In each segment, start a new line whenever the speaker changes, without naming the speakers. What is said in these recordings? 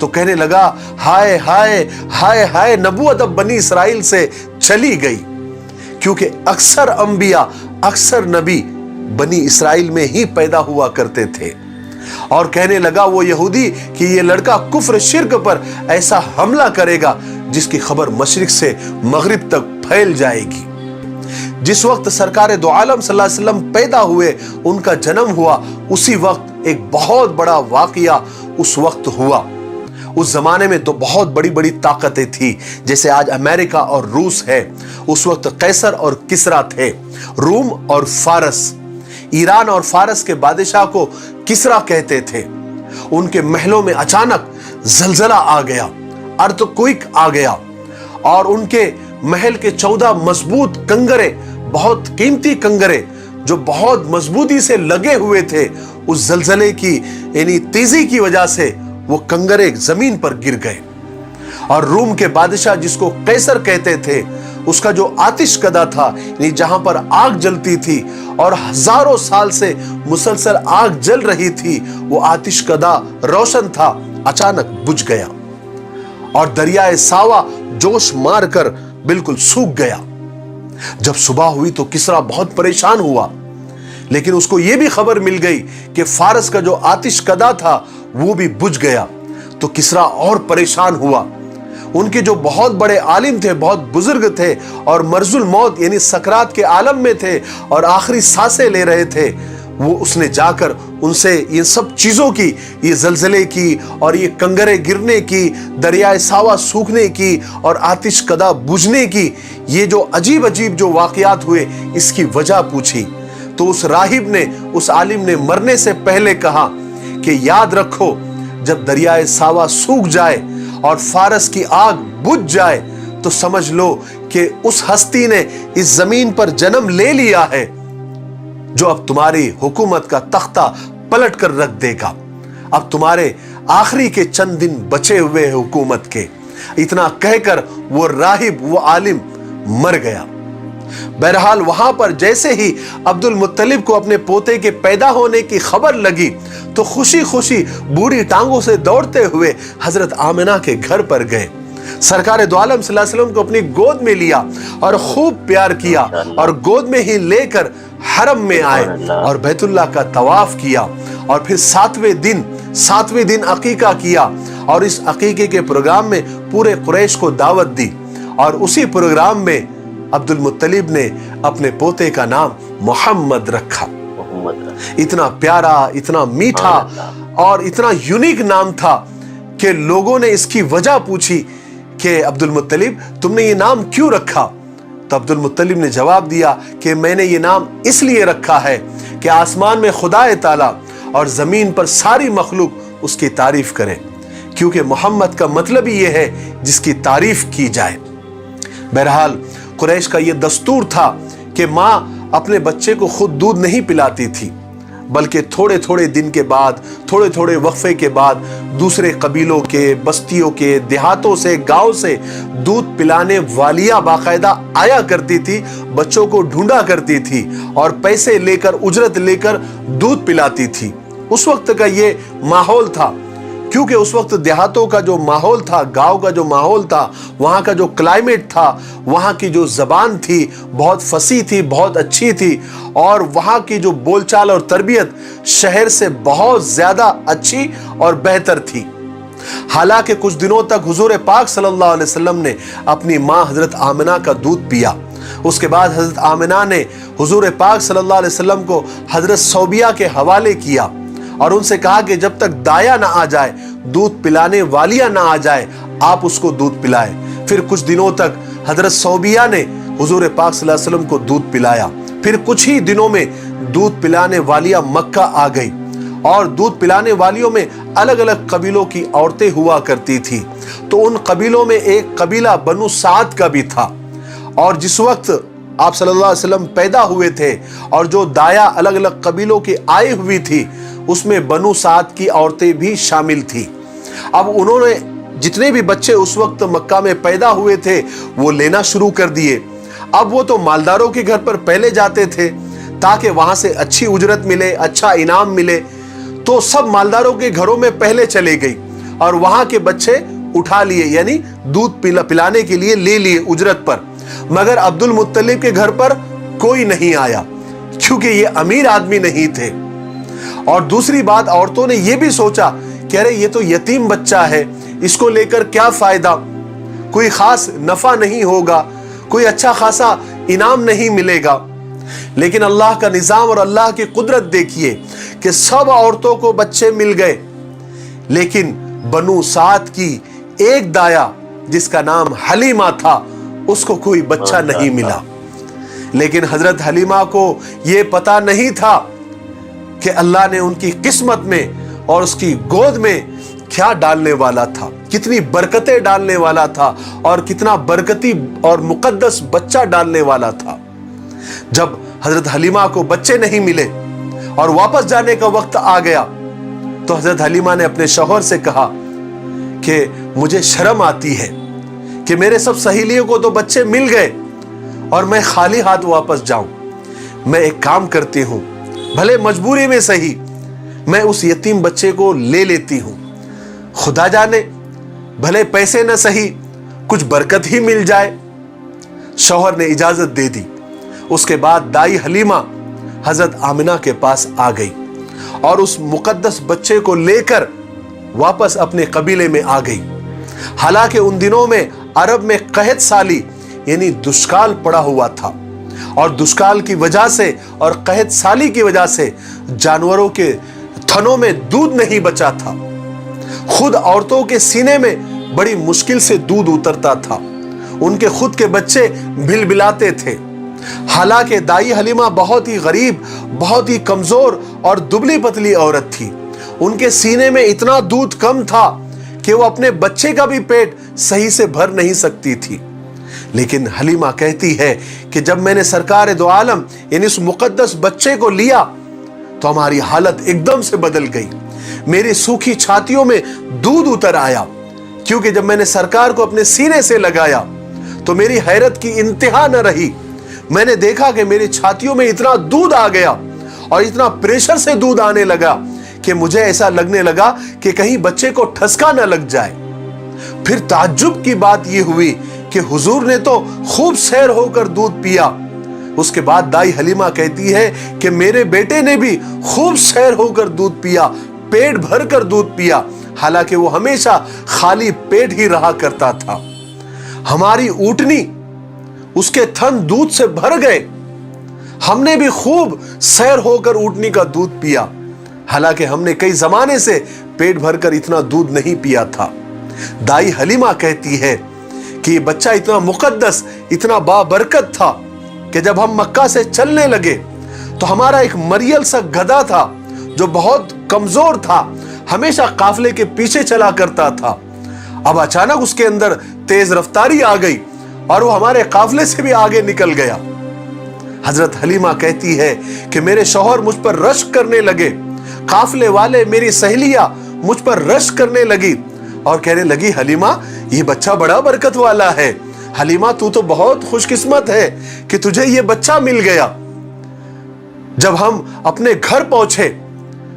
تو کہنے لگا ہائے ہائے ہائے ہائے، نبوت اب بنی اسرائیل سے چلی گئی، کیونکہ اکثر انبیاء، اکثر نبی بنی اسرائیل میں ہی پیدا ہوا کرتے تھے۔ اور کہنے لگا وہ یہودی کہ یہ لڑکا کفر شرک پر ایسا حملہ کرے گا جس کی خبر مشرق سے مغرب تک پھیل جائے گی۔ جس وقت سرکار دو عالم صلی اللہ علیہ وسلم پیدا ہوئے، ان کا جنم ہوا، اسی وقت ایک بہت بڑا واقعہ اس وقت ہوا۔ اس زمانے میں تو بہت بڑی بڑی طاقتیں تھی، جیسے آج امریکہ اور روس ہے، اس وقت قیصر اور کسرا تھے، روم اور فارس۔ ایران اور فارس کے بادشاہ کو کسرا کہتے تھے۔ ان کے محلوں میں اچانک زلزلہ آ گیا، ارتھکوئک آ گیا، اور ان کے محل کے 14 مضبوط کنگرے، بہت قیمتی کنگرے جو بہت مضبوطی سے لگے ہوئے تھے، اس زلزلے کی یعنی تیزی کی وجہ سے وہ کنگرے زمین پر گر گئے۔ اور روم کے بادشاہ جس کو قیصر کہتے تھے، اس کا جو آتش کدہ تھا، یعنی جہاں پر آگ جلتی تھی اور ہزاروں سال سے مسلسل آگ جل رہی تھی، وہ آتش کدہ روشن تھا، اچانک بجھ گیا، اور دریائے ساوا جوش مار کر بالکل سوکھ گیا۔ جب صبح ہوئی تو کسرا بہت پریشان ہوا، لیکن اس کو یہ بھی خبر مل گئی کہ فارس کا جو آتش کدہ تھا وہ بھی بجھ گیا، تو کسرا اور پریشان ہوا۔ ان کے جو بہت بڑے عالم تھے، بہت بزرگ تھے، اور مرض الموت یعنی سکرات کے عالم میں تھے اور آخری سانسیں لے رہے تھے، وہ اس نے جا کر ان سے یہ سب چیزوں کی، یہ زلزلے کی اور یہ کنگرے گرنے کی، دریائے ساوا سوکھنے کی اور آتش کدہ بجھنے کی، یہ جو عجیب عجیب جو واقعات ہوئے، اس کی وجہ پوچھی۔ تو اس راہب نے، اس عالم نے مرنے سے پہلے کہا کہ یاد رکھو، جب دریائے ساوا سوکھ جائے اور فارس کی آگ بجھ جائے تو سمجھ لو کہ اس ہستی نے اس زمین پر جنم لے لیا ہے جو اب تمہاری حکومت کا تختہ پلٹ کر رکھ دے گا۔ اب تمہارے آخری کے چند دن بچے ہوئے حکومت کے۔ اتنا کہہ کر وہ راہب، وہ عالم مر گیا۔ بہرحال وہاں پر جیسے ہی عبد المطلب کو اپنے پوتے کے پیدا ہونے کی خبر لگی تو خوشی خوشی بوڑھی ٹانگوں سے دوڑتے ہوئے حضرت آمنہ کے گھر پر گئے، سرکار دو عالم صلی اللہ علیہ وسلم کو اپنی گود میں لیا اور خوب پیار کیا، اور گود میں ہی لے کر حرم میں آئے اور بیت اللہ کا طواف کیا، اور پھر ساتویں دن عقیقہ کیا، اور اس عقیقے کے پروگرام میں پورے قریش کو دعوت دی، اور اسی پروگرام میں عبد المطلب نے اپنے پوتے کا نام محمد رکھا۔ اتنا پیارا، اتنا میٹھا اور اتنا یونیک نام تھا کہ لوگوں نے اس کی وجہ پوچھی کہ عبد المطلب تم نے یہ نام کیوں رکھا؟ تو عبد المطلب نے جواب دیا کہ میں نے یہ نام اس لیے رکھا ہے کہ آسمان میں خدا تعالی اور زمین پر ساری مخلوق اس کی تعریف کرے، کیونکہ محمد کا مطلب ہی یہ ہے جس کی تعریف کی جائے۔ بہرحال قریش کا یہ دستور تھا کہ ماں اپنے بچے کو خود دودھ نہیں پلاتی تھی، بلکہ تھوڑے تھوڑے دن کے بعد، تھوڑے تھوڑے وقفے کے بعد دوسرے قبیلوں کے، بستیوں کے، دیہاتوں سے، گاؤں سے دودھ پلانے والیاں باقاعدہ آیا کرتی تھی، بچوں کو ڈھونڈا کرتی تھی اور پیسے لے کر، اجرت لے کر دودھ پلاتی تھی۔ اس وقت کا یہ ماحول تھا، کیونکہ اس وقت دیہاتوں کا جو ماحول تھا، گاؤں کا جو ماحول تھا، وہاں کا جو کلائمیٹ تھا، وہاں کی جو زبان تھی بہت فصیح تھی، بہت اچھی تھی، اور وہاں کی جو بول چال اور تربیت شہر سے بہت زیادہ اچھی اور بہتر تھی۔ حالانکہ کچھ دنوں تک حضور پاک صلی اللہ علیہ وسلم نے اپنی ماں حضرت آمنہ کا دودھ پیا۔ اس کے بعد حضرت آمنہ نے حضور پاک صلی اللہ علیہ وسلم کو حضرت صوبیہ کے حوالے کیا اور ان سے کہا کہ جب تک دایا نہ آ جائے، دودھ پلانے والیاں نہ آ جائے، آپ اس کو دودھ پلائے۔ پھر کچھ دنوں تک حضرت صوبیہ نے حضور پاک صلی اللہ علیہ وسلم کو دودھ پلایا۔ پھر کچھ ہی دنوں میں دودھ پلانے والیاں مکہ آ گئی، اور دودھ پلانے والیوں میں الگ الگ قبیلوں کی عورتیں ہوا کرتی تھی۔ تو ان قبیلوں میں ایک قبیلہ بنو سعد کا بھی تھا، اور جس وقت آپ صلی اللہ علیہ وسلم پیدا ہوئے تھے اور جو دایا الگ الگ قبیلوں کی آئی ہوئی تھی، اس میں بنو سعد کی عورتیں بھی شامل تھی۔ اب انہوں نے جتنے بھی بچے اس وقت مکہ میں پیدا ہوئے تھے وہ لینا شروع کر دیے۔ اب وہ تو مالداروں کے گھر پر پہلے جاتے تھے تاکہ وہاں سے اچھی اجرت ملے، اچھا انعام ملے، تو سب مالداروں کے گھروں میں پہلے چلے گئی، اور وہاں کے بچے اٹھا لیے، یعنی دودھ پلانے کے لیے لے لیے اجرت پر، مگر عبد المطلب کے گھر پر کوئی نہیں آیا کیونکہ یہ امیر آدمی نہیں تھے۔ اور دوسری بات، عورتوں نے یہ بھی سوچا کہ ارے یہ تو یتیم بچہ ہے، اس کو لے کر کیا فائدہ، کوئی خاص نفع نہیں ہوگا، کوئی اچھا خاصا انعام نہیں ملے گا۔ لیکن اللہ کا نظام اور اللہ کی قدرت دیکھیے کہ سب عورتوں کو بچے مل گئے، لیکن بنو سعد کی ایک دایا جس کا نام حلیمہ تھا، اس کو کوئی بچہ نہیں ملا۔ لیکن حضرت حلیمہ کو یہ پتا نہیں تھا کہ اللہ نے ان کی قسمت میں اور اس کی گود میں کیا ڈالنے والا تھا، کتنی برکتیں ڈالنے والا تھا اور کتنا برکتی اور مقدس بچہ ڈالنے والا تھا۔ جب حضرت حلیمہ کو بچے نہیں ملے اور واپس جانے کا وقت آ گیا تو حضرت حلیمہ نے اپنے شوہر سے کہا کہ مجھے شرم آتی ہے کہ میرے سب سہیلیوں کو تو بچے مل گئے اور میں خالی ہاتھ واپس جاؤں۔ میں ایک کام کرتی ہوں، بھلے مجبوری میں صحیح، میں اس یتیم بچے کو لے لیتی ہوں، خدا جانے بھلے پیسے نہ صحیح کچھ برکت ہی مل جائے۔ شوہر نے اجازت دے دی۔ اس کے بعد دائی حلیمہ حضرت آمنہ کے پاس آ گئی اور اس مقدس بچے کو لے کر واپس اپنے قبیلے میں آ گئی۔ حالانکہ ان دنوں میں عرب میں قحط سالی یعنی دشکال پڑا ہوا تھا، اور دشکال کی وجہ سے اور قحط سالی کی وجہ سے جانوروں کے تھنوں میں دودھ نہیں بچا تھا، خود عورتوں کے سینے میں بڑی مشکل سے دودھ اترتا تھا، ان کے خود کے بچے بھل بلاتے تھے۔ حالانکہ دائی حلیمہ بہت ہی غریب، بہت ہی کمزور اور دبلی پتلی عورت تھی، ان کے سینے میں اتنا دودھ کم تھا کہ وہ اپنے بچے کا بھی پیٹ صحیح سے بھر نہیں سکتی تھی۔ لیکن حلیمہ کہتی ہے کہ جب میں نے سرکار دو عالم یعنی اس مقدس بچے کو لیا تو ہماری حالت ایک دم سے بدل گئی، میری سوکھی چھاتیوں میں دودھ اتر آیا، کیونکہ جب میں نے سرکار کو اپنے سینے سے لگایا تو میری حیرت کی انتہا نہ رہی۔ میں نے دیکھا کہ میری چھاتیوں میں اتنا دودھ آ گیا اور اتنا پریشر سے دودھ آنے لگا کہ مجھے ایسا لگنے لگا کہ کہیں بچے کو ٹھسکا نہ لگ جائے۔ پھر تعجب کی بات یہ ہوئی کہ حضور نے تو خوب سیر ہو کر دودھ پیا۔ اس کے بعد دائی حلیمہ کہتی ہے کہ میرے بیٹے نے بھی خوب سیر ہو کر دودھ پیا، پیٹ بھر کر دودھ پیا، حالانکہ وہ ہمیشہ خالی پیٹ ہی رہا کرتا تھا۔ ہماری اونٹنی، اس کے تھن دودھ سے بھر گئے، ہم نے بھی خوب سیر ہو کر اونٹنی کا دودھ پیا، حالانکہ ہم نے کئی زمانے سے پیٹ بھر کر اتنا دودھ نہیں پیا تھا۔ دائی حلیمہ کہتی ہے کہ یہ بچہ اتنا مقدس، اتنا بابرکت تھا کہ جب ہم مکہ سے چلنے لگے تو ہمارا ایک مریل سا گدھا تھا جو بہت کمزور تھا، ہمیشہ قافلے کے پیچھے چلا کرتا تھا۔ اب اچانک اس کے اندر تیز رفتاری آ گئی اور وہ ہمارے قافلے سے بھی آگے نکل گیا۔ حضرت حلیمہ کہتی ہے کہ میرے شوہر مجھ پر رشک کرنے لگے، قافلے والے، میری سہیلیاں مجھ پر رشک کرنے لگی اور کہنے لگی حلیمہ یہ بچہ بڑا برکت والا ہے، حلیمہ تو بہت خوش قسمت ہے کہ تجھے یہ بچہ مل گیا۔ جب ہم اپنے گھر پہنچے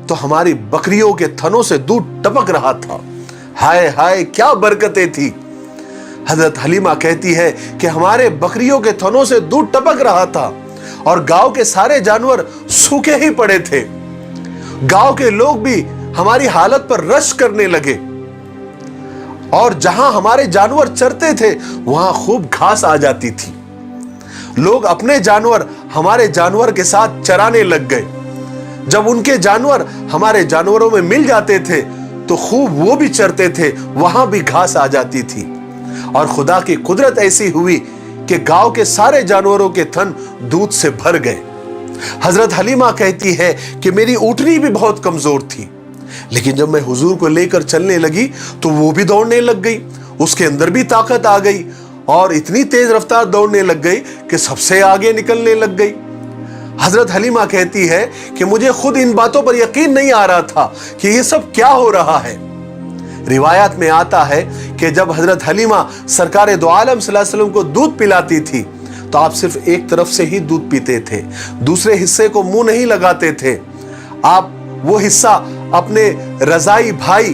تو ہماری بکریوں کے تھنوں سے دودھ ٹپک رہا تھا۔ ہائے ہائے کیا برکتیں تھی۔ حضرت حلیمہ کہتی ہے کہ ہمارے بکریوں کے تھنوں سے دودھ ٹپک رہا تھا اور گاؤں کے سارے جانور سوکھے ہی پڑے تھے۔ گاؤں کے لوگ بھی ہماری حالت پر رشک کرنے لگے اور جہاں ہمارے جانور چرتے تھے وہاں خوب گھاس آ جاتی تھی۔ لوگ اپنے جانور ہمارے جانور کے ساتھ چرانے لگ گئے۔ جب ان کے جانور ہمارے جانوروں میں مل جاتے تھے تو خوب وہ بھی چرتے تھے، وہاں بھی گھاس آ جاتی تھی، اور خدا کی قدرت ایسی ہوئی کہ گاؤں کے سارے جانوروں کے تھن دودھ سے بھر گئے۔ حضرت حلیمہ کہتی ہے کہ میری اونٹنی بھی بہت کمزور تھی، لیکن جب میں حضور کو لے کر چلنے لگی تو وہ بھی دوڑنے لگ گئی، اس کے اندر بھی طاقت آ گئی اور اتنی تیز رفتار دوڑنے لگ گئی کہ سب سے آگے نکلنے لگ گئی۔ حضرت حلیمہ کہتی ہے کہ مجھے خود ان باتوں پر یقین نہیں آ رہا تھا کہ یہ سب کیا ہو رہا ہے۔ روایات میں آتا ہے کہ جب حضرت حلیمہ سرکار دو عالم صلی اللہ علیہ وسلم کو دودھ پلاتی تھی تو آپ صرف ایک طرف سے ہی دودھ پیتے تھے، دوسرے حصے کو منہ نہیں لگاتے تھے۔ آپ وہ حصہ اپنے رضائی بھائی